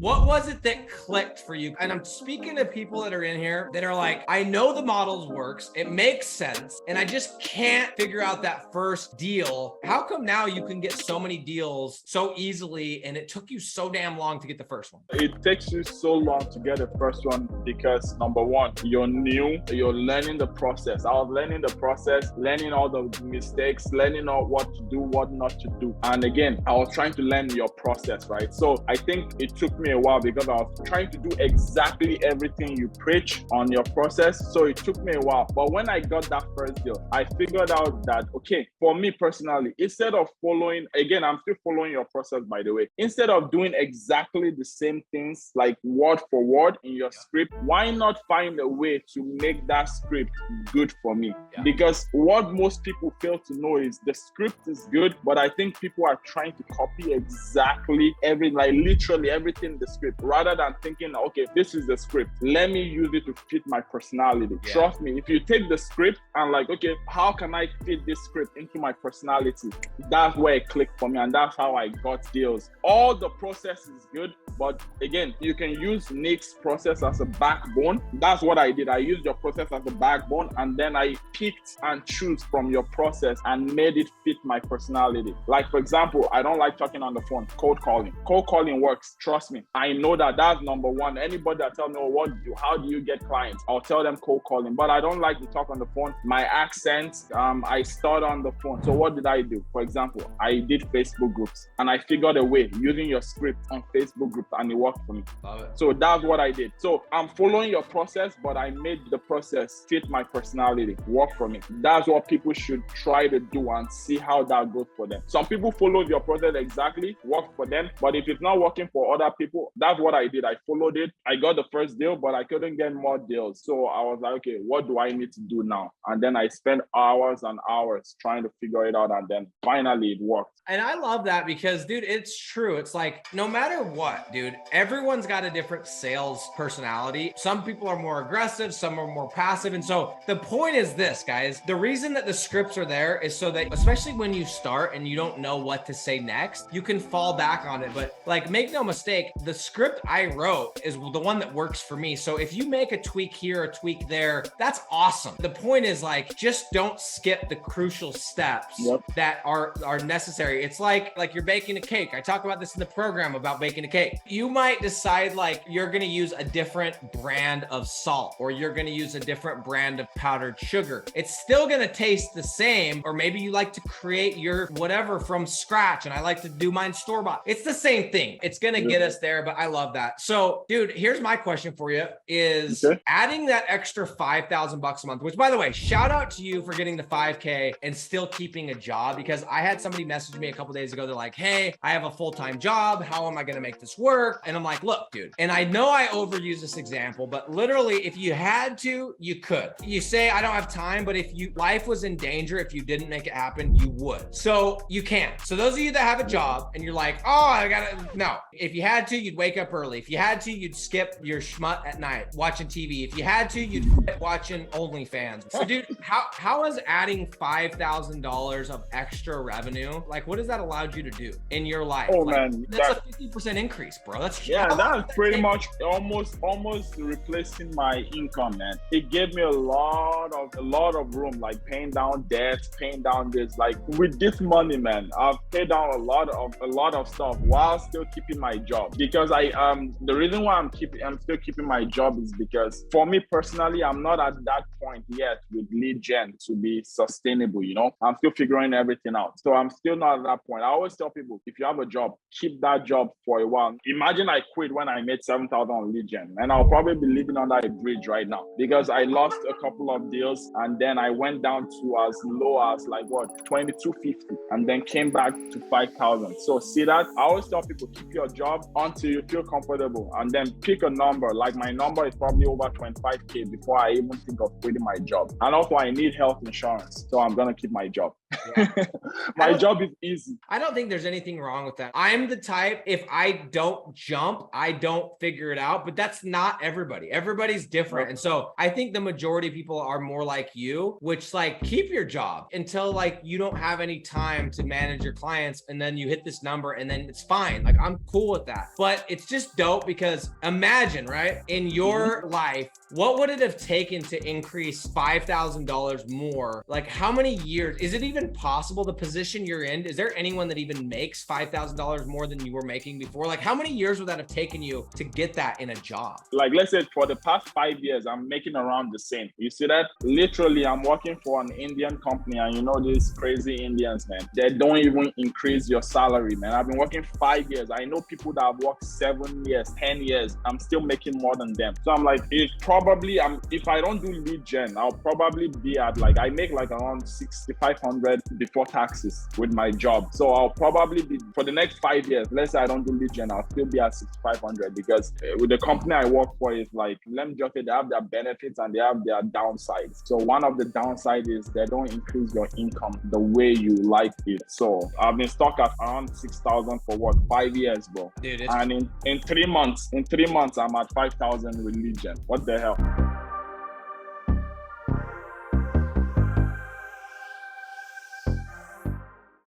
What was it that clicked for you? And I'm speaking to people that are in here that are like, I know the models works, it makes sense, and I just can't figure out that first deal. How come now you can get so many deals so easily and it took you so damn long to get the first one? It takes you so long to get the first one because number one, you're new, you're learning the process. I was learning the process, learning all the mistakes, learning all what to do, what not to do. And again, I was trying to learn your process, right? So I think it took me a while because I was trying to do exactly everything you preach on your process. So it took me a while. But when I got that first deal, I figured out that, okay, for me personally, instead of following, again, I'm still following your process, by the way, instead of doing exactly the same things like word for word in your script, why not find a way to make that script good for me? Yeah. Because what most people fail to know is the script is good, but I think people are trying to copy exactly literally everything in the script, rather than thinking, okay, this is the script, let me use it to fit my personality. Yeah. Trust me, if you take the script and like, okay, how can I fit this script into my personality? That's where it clicked for me, and that's how I got deals. All the process is good, but again, you can use Nick's process as a backbone. That's what I did. I used your process as a backbone, and then I picked and choose from your process and made it fit my personality. Like, for example, I don't like talking on the phone, cold calling. Cold calling works, trust me. I know that that's number one. Anybody that tells me, oh, how do you get clients? I'll tell them cold calling, but I don't like to talk on the phone. My accent, I start on the phone. So what did I do? For example, I did Facebook groups, and I figured a way using your script on Facebook groups, and it worked for me. Love it. So that's what I did. So I'm following your process, but I made the process fit my personality, work for me. That's what people should try to do and see how that goes for them. Some people follow your process exactly, work for them, but if it's not working for other people, that's what I did. I followed it. I got the first deal, but I couldn't get more deals. So I was like, okay, what do I need to do now? And then I spent hours and hours trying to figure it out, and then finally it worked. And I love that because, dude, it's true. It's like, no matter what, dude, everyone's got a different sales personality. Some people are more aggressive, some are more passive. And so the point is this, guys, the reason that the scripts are there is so that, especially when you start and you don't know what to say next, you can fall back on it. But like, make no mistake, the script I wrote is the one that works for me. So if you make a tweak here, a tweak there, that's awesome. The point is like, just don't skip the crucial steps that are necessary. It's like you're baking a cake. I talk about this in the program about baking a cake. You might decide like you're going to use a different brand of salt, or you're going to use a different brand of powdered sugar. It's still going to taste the same. Or maybe you like to create your whatever from scratch, and I like to do mine store-bought. It's the same thing. It's going to get us there, but I love that. So, dude, here's my question for you is adding that extra $5,000 a month, which, by the way, shout out to you for getting the 5K and still keeping a job, because I had somebody message me a couple days ago. They're like, hey, I have a full-time job. How am I going to make this work? And I'm like, look, dude, and I know I overuse this example, but literally if you had to, you could. You say, I don't have time, but if life was in danger, if you didn't make it happen, you would. So you can. So those of you that have a job and you're like, oh, no. If you had to, you'd wake up early. If you had to, you'd skip your schmut at night watching TV. If you had to, you'd quit watching OnlyFans. So dude, how is adding $5,000 of extra revenue, like what has that allowed you to do in your life? Oh, like, man, that's a 50% increase, bro. That's pretty much almost replacing my income, man. It gave me a lot of room, like paying down debt, paying down this. Like with this money, man, I've paid down a lot of stuff while still keeping my job. Because the reason why I'm still keeping my job is because for me personally, I'm not at that point yet with lead gen to be sustainable. You know, I'm still figuring everything out. So I'm still not at that point. I always tell people, if you have a job, keep that job for a while. Imagine I quit when I made 7,000 on lead gen, and I'll probably be living under a bridge right now because I lost a couple of deals, and then I went down to as low as like what, 2,250, and then came back to 5,000. So see that? I always tell people, keep your job until you feel comfortable, and then pick a number. Like my number is probably over 25K before I even think of quitting my job. And also I need health insurance, so I'm gonna keep my job. My job is easy. I don't think there's anything wrong with that. I'm the type, if I don't jump, I don't figure it out, but that's not everybody. Everybody's different. And so I think the majority of people are more like you, which like keep your job until like you don't have any time to manage your clients. And then you hit this number and then it's fine. Like I'm cool with that, but it's just dope because imagine, right? In your life, what would it have taken to increase $5,000 more? Like how many years? Is it even possible the position you're in? Is there anyone that even makes $5,000 more than you were making before? Like how many years would that have taken you to get that in a job? Like let's say for the past 5 years, I'm making around the same. You see that? Literally, I'm working for an Indian company and you know these crazy Indians, man. They don't even increase your salary, man. I've been working 5 years. I know people that have worked 7 years, 10 years. I'm still making more than them. So I'm like, if I don't do lead gen, I'll probably be at like, I make like around 6,500 before taxes with my job. So I'll probably be, for the next 5 years, let's say I don't do lead gen, I'll still be at 6,500 because with the company I work for is like, let me just say they have their benefits and they have their downsides. So one of the downsides is they don't increase your income the way you like it. So I've been stuck at around 6,000 for what, 5 years, bro. Dude, and in 3 months, I'm at 5,000 with lead gen. What the hell?